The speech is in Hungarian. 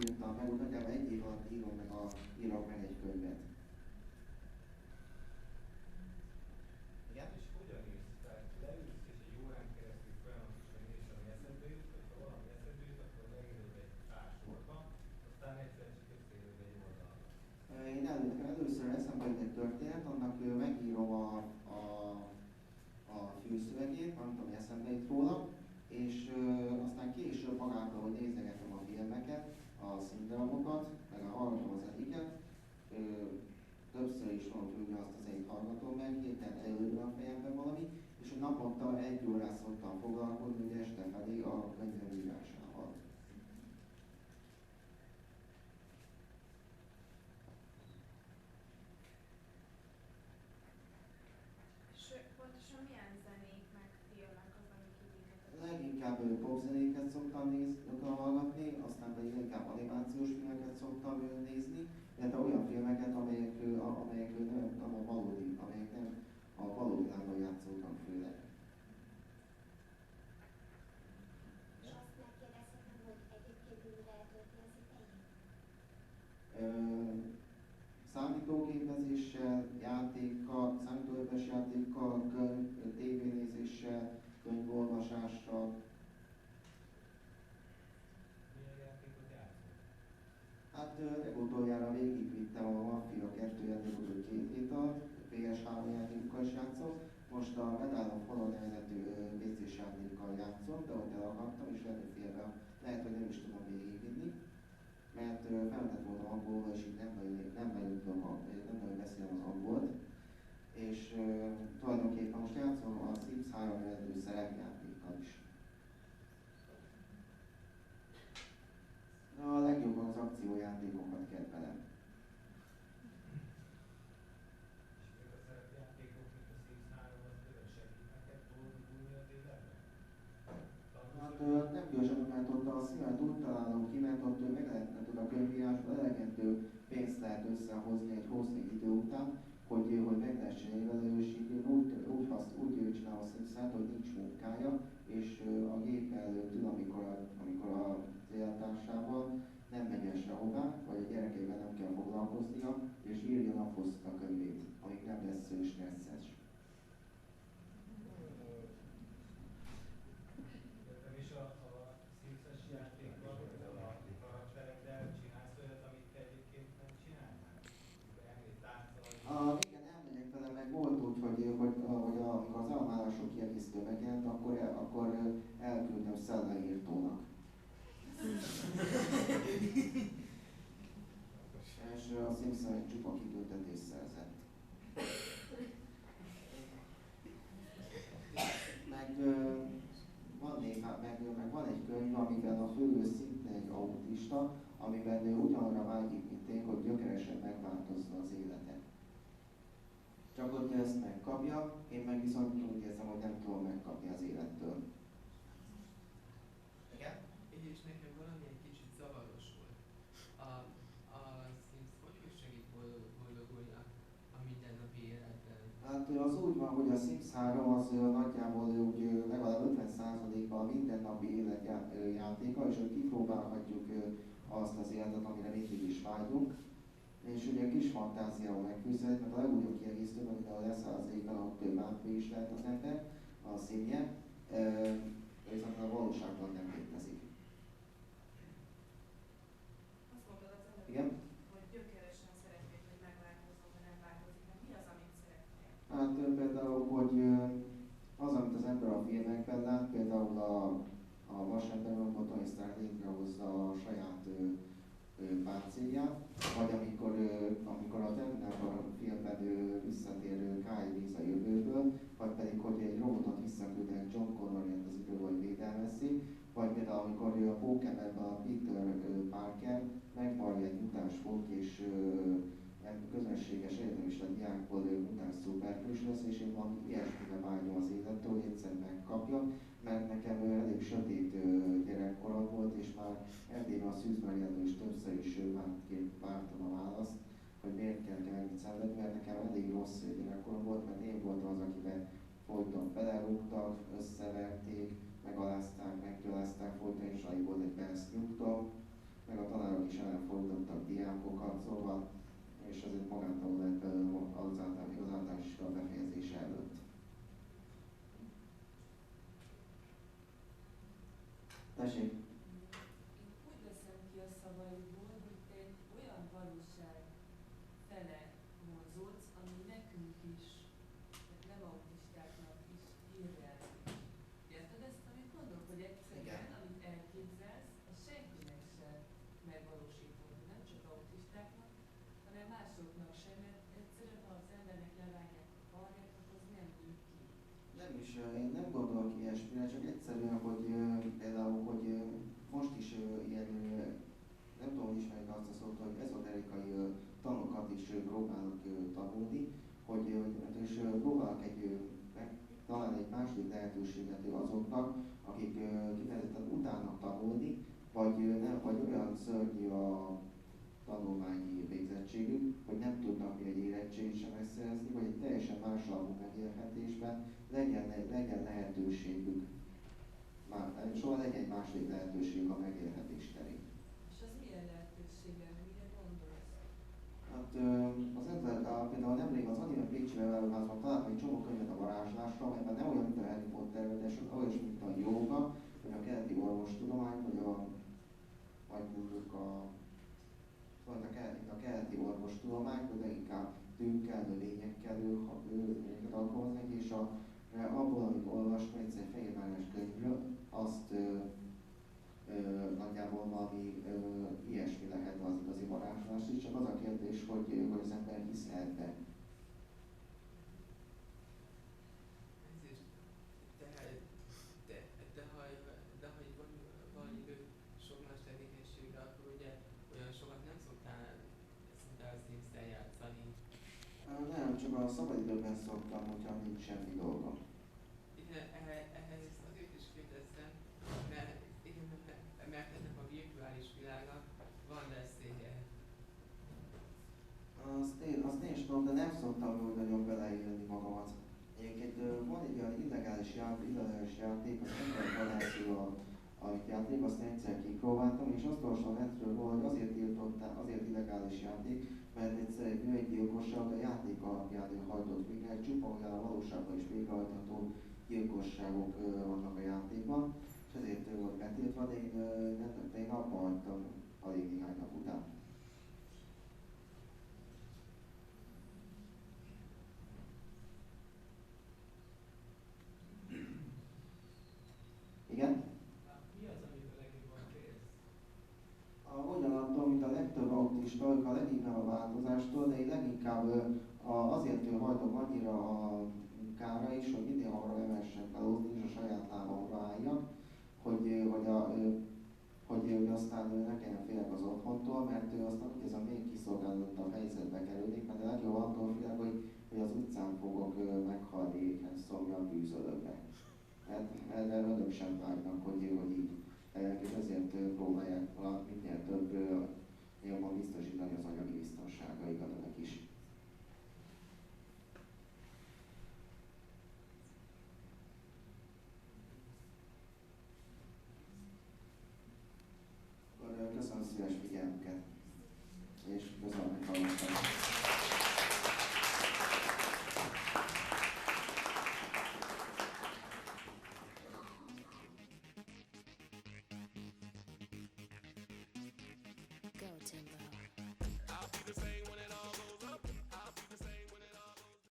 írtam meg, úgy nagyjából egy év alatt írok meg egy könyvet. Igen, és hogyan írsz? Tehát leülsz és egy órán keresztül folyamatosan írsz, ami eszedbe jut, hogyha valami eszedbe jut, akkor leírod egy pár sorba, aztán egyszer csak összeírod egy oldalra. Én először eszembe jut egy történet, annak megírom a főszövegét, nem tudom, hogy eszembe jut róla, és aztán később magától, hogy nézegetem a filmeket, a színdarabokat, meg hallgatom a zenéket, többször is van, hogy azt a zenét hallgatom meg, hirtelen előre a fejemben valami, és a naponta egy órát szoktam foglalkozni, hogy este felé a könyvem írásával. És pontosan milyen zenék meg filmek az, amik idézetek? Leginkább popzenéket szoktam hallgatni, aztán pedig inkább animációs filmeket szoktam nézni, illetve olyan filmeket, amelyek nem a valódi, amelyek nem a valódi világban játszódnak főleg. És azt megkérdezhetem, hogy egyébként mire eltölti az idejét? Számítógépezéssel, számítógépes játékkal, tévénézéssel, könyvolvasással. Milyen játékot játszol? Hát legutoljára végigvittem a Mafia 2 játékot, hogy 2 hét alatt, PS3 játékokkal is játszom. Most a Medal of Honor nevezetű PC-s játékkal játszom, de ott elakadtam és lenni félbe. Lehet, hogy nem is tudom végigvinni, mert feltett volna angolul, és így nem nagyon beszélem az angolt. És tulajdonképpen most játszom a Sims 3 nevezetű szerepjátékkal is. A legjobban az akciójátékokat kedvelem. És még a szerepjátékok, mint a Sims 3, az például segít neked boldogulni az életben? Hát nem gyorsan, mert ott a szívet úgy találom ki, mert ott meg lehetne tud a könyvírásban elegendő pénzt lehet összehozni egy hosszú idő után, hogy meg lehessen élni, és így úgy csinál a Sims-et, hogy nincs munkája, és a gép előtt ül, amikor az élettársával nem megy el sehová, vagy a gyerekeivel nem kell foglalkoznia, és írja naphosszat a könyvét, amíg nem lesz stresszes. És a Sims-es játékban, a karaktereddel csinálsz olyat, amit te egyébként nem csinálnál? Elmész táncolni? Igen, elmegyek vele, meg volt úgy, hogy amikor az elvárások kiegészítő megjelent, akkor elküldtem szellemírtónak. És a Simpson egy csupa kitüntetést szerzett. Meg van egy könyv, amiben a főhős szintén egy autista, amiben ő ugyanarra vágyik, mint én, hogy gyökeresen megváltozza az élete. Csak ott ezt megkapja, én meg viszont úgy érzem, hogy nem tudom megkapni az élettől. Igen? Így és nekem valami egy kicsit zavaros volt. A Sims hogy segít boldogulni a mindennapi életben? Hát az úgy van, hogy a Sims 3 az nagyjából úgy legalább 50%-ban a mindennapi életjátéka, és hogy kipróbálhatjuk azt az életet, amire mindig is vágyunk. És ugye kis fantáziával megfűzhet, mert a legújabb kiegészítő, amit a leszállzékban ott bántva is lehet az ember, a színje, viszont a valóságban nem létezik. Azt mondod az előbb, Igen? hogy gyökeresen szeretnéd, hogy megváltozzon, de nem változik. Mi az, amit szeretnél? Hát például, hogy az, amit az ember a filmekben lát, például a vasemberben, amikor Tony Stark létrehozza a saját páncélját, vagy amikor a Terminator filmben visszatér Kyle Reese a jövőből, vagy pedig, hogy egy robotot visszaküldenek John Connor rendezőből, vagy védelmezi, vagy például amikor a Pokémonban a Peter Parker megvallja egy mutáns fog, és közönséges egyetemista diákból mutáns szuperhős lesz, és én valami ilyesmire vágyom az élettől, hogy egyszer megkapjam, mert nekem elég sötét gyerekkorom volt, és már Erdélyben a szűzberjelő is többször is vártam a választ, hogy miért kell ennyit szenvedni, mert nekem elég rossz gyerekkorom volt, mert én voltam az, akiben folyton belerúgtak, összeverték, megalázták, meggyalázták, folyton is alig volt egy perc nyugtom, meg a tanárok is elfordítottak diákokat, szóval, és ezért magántanul lett belőle az általános iskola befejezése előtt. Tessék? Én úgy veszem ki a szavaidból, hogy te egy olyan valóság fele mozogsz, ami nekünk is, tehát nem autistáknak is irreális. Érted ezt, amit mondok? Hogy egyszerűen, Igen. amit elképzelsz, az senkinek sem megvalósítható, nem csak autistáknak, hanem másoknak sem, mert egyszerűen, ha az embernek levágják a karját, akkor az nem műk ki. Nem is, én nem gondolok ilyesmire, csak egyszerűen, hogy például, hogy most is ilyen, nem tudom, hogy ismerik azt a szót, hogy ezoterikai tanokat is próbálok tanulni, és próbálok találni egy második lehetőséget azoknak, akik kifejezetten utálnak tanulni, vagy olyan szörnyű a tanulmányi végzettségük, hogy nem tudnak még egy érettségit sem megszerezni, vagy egy teljesen más alapú megélhetésben legyen lehetőségük, soha legyen egy második lehetőség a megélhetés terén. És az milyen lehetőséggel, mire gondolsz? Hát például nemrég az Anime Pécsi Webáruházban találtam egy csomó könyvet a varázslásra, amelyben nem olyan, mint a Harry Potter, de olyan is, mint a jóga, vagy a keleti orvostudomány, vagy mondjuk a keleti orvostudomány, hogy leginkább tűkkel, lényekkel lényeket alkalmaznak, és abból, amit olvastam, egy fehérvárás könyvről, azt nagyjából valami ilyesmi lehet az igazi varázslás is, csak az a kérdés, hogy az ember hisz ebben. De ha itt van idő sok más tevékenységre, akkor ugye olyan sokat nem szoktál Sims-tel játszani. Nem, csak a szabadidőben szoktam, hogyha nincs semmi dolgom. Igen, ehhez azért is kérdeztem, mert ennek a virtuális világnak van veszélye. Azt én is tudom, de nem szoktam úgy nagyon beleélni magamat. Egyébként van egy olyan illegális játék, az embervadászó a játék, azt egyszer kipróbáltam, és azt olvastam netről róla, hogy azért illegális játék, mert egyszer egy nő egy gyilkosság, a játék alapján hajtott végre, csupa olyan a valóságban is végrehajtható gyilkosságok vannak a játékban, és ezért volt betiltva, de én abba hagytam alig néhány nap után. Igen? Mi az, amit a legjobban félsz? Ugyanattól, mint a legtöbb autista, ők a leginkább a változástól, de én leginkább azért hajlok annyira a munkára is, hogy minél hamarabb emessen felhozni és a saját lábamra álljak, hogy aztán ne kelljen félek az otthontól, mert aztán úgy érzem még kiszolgáltattabb helyzetbe kerülnék, mert a legjobb attól félek, hogy az utcán fogok meghalni éhen szomjan bűzölökbe. Erre önök sem vágynak, hogy így. És ezért próbálják minél több jobban biztosítani az anyagi biztonságaikat önök is. Köszönöm szíves figyelmüket, és köszönöm, hogy hallottak. Go Timbo.